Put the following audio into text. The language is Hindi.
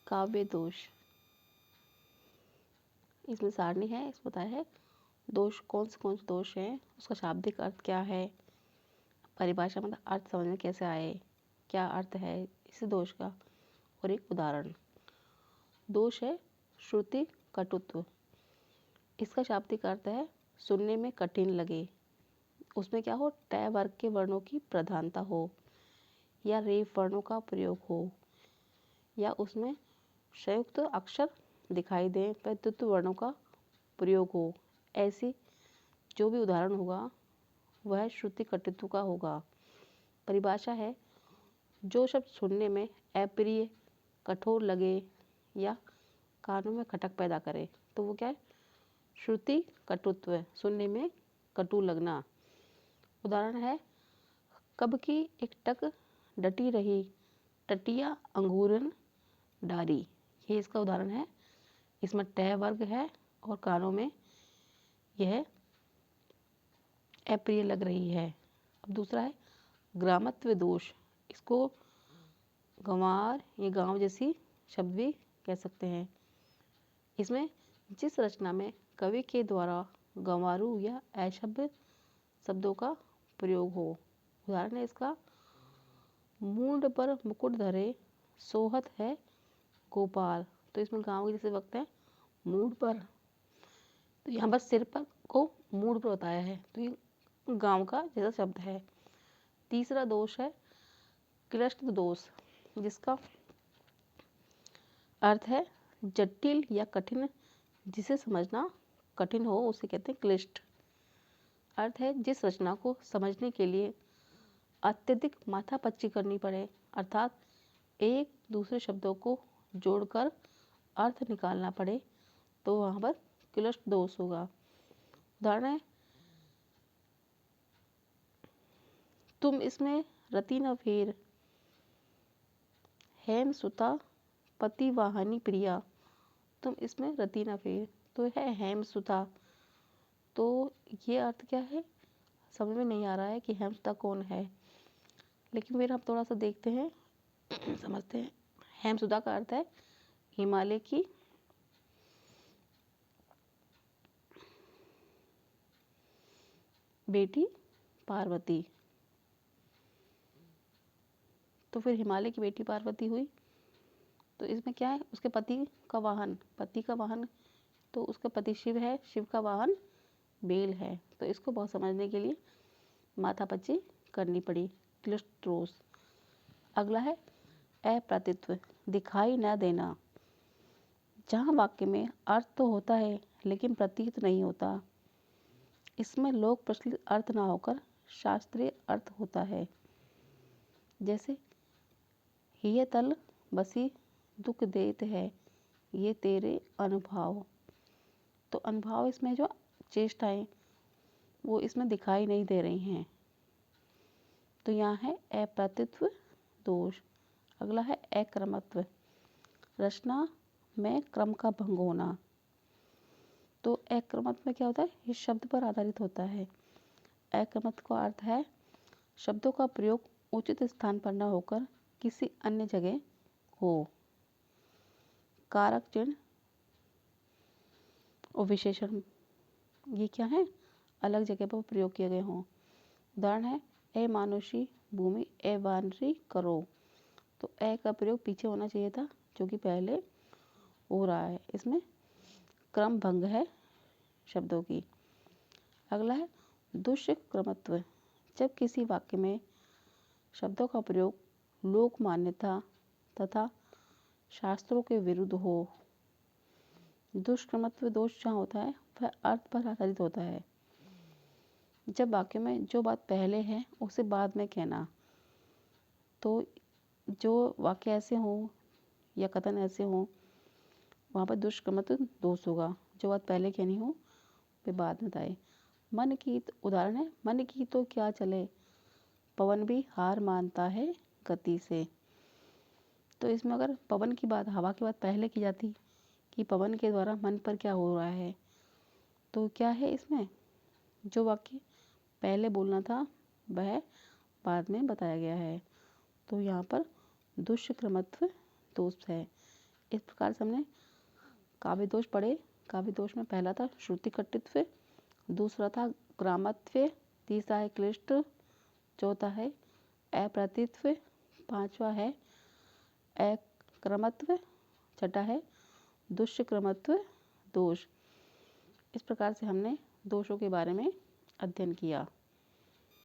काव्य दोष। इसमें सारणी है, इसमें बताया है दोष कौन से दोष हैं, उसका शाब्दिक अर्थ क्या है, परिभाषा मतलब अर्थ समझ में कैसे आए, क्या अर्थ है इस दोष का, और एक उदाहरण। दोष है श्रुति कटुत्व। इसका शाब्दिक अर्थ है सुनने में कठिन लगे, उसमें क्या हो, ट वर्ग के वर्णों की प्रधानता हो, या रेफ वर्णों का प्रयोग हो, या उसमें संयुक्त अक्षर दिखाई दे पर द्वित्व वर्णों का प्रयोग हो। ऐसी जो भी उदाहरण होगा वह श्रुति कटुत्व का होगा। परिभाषा है जो शब्द सुनने में अप्रिय, कठोर लगे या कानों में खटक पैदा करे तो वो क्या है, श्रुति कटुत्व है, सुनने में कटु लगना। उदाहरण है कब की एक टक डटी रही, टटिया अंगूरन डारी। ये इसका उदाहरण है। इसमें ट वर्ग है और कानों में यह अप्रिय लग रही है। अब दूसरा है ग्रामत्व दोष। इसको गंवार या गांव जैसी शब्द भी कह सकते हैं। इसमें जिस रचना में कवि के द्वारा गंवारू या अशब्द शब्दों का प्रयोग हो। उदाहरण है इसका मूंड पर मुकुट धरे, सोहत है गोपाल। तो इसमें गांव के जैसे वक्त है मूंड पर, तो यहाँ पर सिर पर को मूंड पर बताया है, तो ये गांव का जैसा शब्द है। तीसरा दोष है क्लिष्ट दोष, जिसका अर्थ है जटिल या कठिन, जिसे समझना कठिन हो उसे कहते हैं क्लिष्ट। अर्थ है जिस रचना को समझने के लिए अत्यधिक माथापच्ची करनी पड़े, अर्थात एक दूसरे शब्दों को जोड़कर अर्थ निकालना पड़े, तो वहाँ पर क्लिष्ट दोष होगा। उदाहरण है तुम इसमें रति न फेर, हेम सुता पति वाहनी प्रिया। तुम इसमें रति न फेर, तो है हेम सुता। तो ये अर्थ क्या है, समझ में नहीं आ रहा है कि हेम सुता कौन है, लेकिन फिर हम थोड़ा सा देखते हैं समझते हैं। हेम सुता का अर्थ है हिमालय की बेटी पार्वती। तो फिर हिमालय की बेटी पार्वती हुई, तो इसमें क्या है, उसके पति का वाहन, तो उसका पति शिव है, शिव का वाहन बेल है। तो इसको बहुत समझने के लिए माथापच्ची करनी पड़ी, क्लिष्ट दोष। अगला है अप्रतित्व, दिखाई न देना। जहाँ वाक्य में अर्थ तो होता है लेकिन प्रतीत नहीं होता, इसमें लोक प्रचलित अर्थ ना होकर शास्त्रीय अर्थ होता है। जैसे ये तल बसी दुख देत है, ये तेरे अनुभव। तो अनुभव इसमें जो चेष्टाएं वो इसमें दिखाई नहीं दे रही हैं, तो यहाँ है अप्रतित्व दोष। अगला है अक्रमत्व, रचना में क्रम का भंग होना। तो अक्रमत्व में क्या होता है, ये शब्द पर आधारित होता है। अक्रमत्व का अर्थ है शब्दों का प्रयोग उचित स्थान पर न होकर किसी अन्य जगह हो, कारक चिन्ह और विशेषण ये क्या है, अलग जगह पर प्रयोग किए गए हों। उदाहरण है ए मानुषी भूमि ए वानरी करो। तो ए का प्रयोग पीछे होना चाहिए था, जो कि पहले हो रहा है, इसमें क्रम भंग है शब्दों की। अगला है दुष्क्रमत्व, जब किसी वाक्य में शब्दों का प्रयोग लोक मान्यता तथा शास्त्रों के विरुद्ध हो। दुष्क्रमत्व दोष जहाँ होता है वह अर्थ पर आधारित होता है। जब वाक्य में जो बात पहले है उसे बाद में कहना, तो जो वाक्य ऐसे हों या कथन ऐसे हों वहाँ पर दुष्क्रमत्व दोष होगा। जो बात पहले कहनी हो वे बाद में बताए। मन की उदाहरण है मन की तो क्या चले, पवन भी हार मानता है गति से। तो इसमें अगर पवन की बात, हवा की बात पहले की जाती कि पवन के द्वारा मन पर क्या हो रहा है, तो क्या है इसमें जो वाक्य पहले बोलना था वह बाद में बताया गया है, तो यहाँ पर दुष्क्रमत्व दोष है। इस प्रकार से हमने काव्य दोष पढ़े। काव्य दोष में पहला था श्रुति कट्टित्व, दूसरा था ग्रामत्व, तीसरा है क्लिष्ट, चौथा है अप्रतित्व, पांचवा है अक्रमत्व, छठा है दुष्क्रमत्व दोष। इस प्रकार से हमने दोषों के बारे में अध्ययन किया।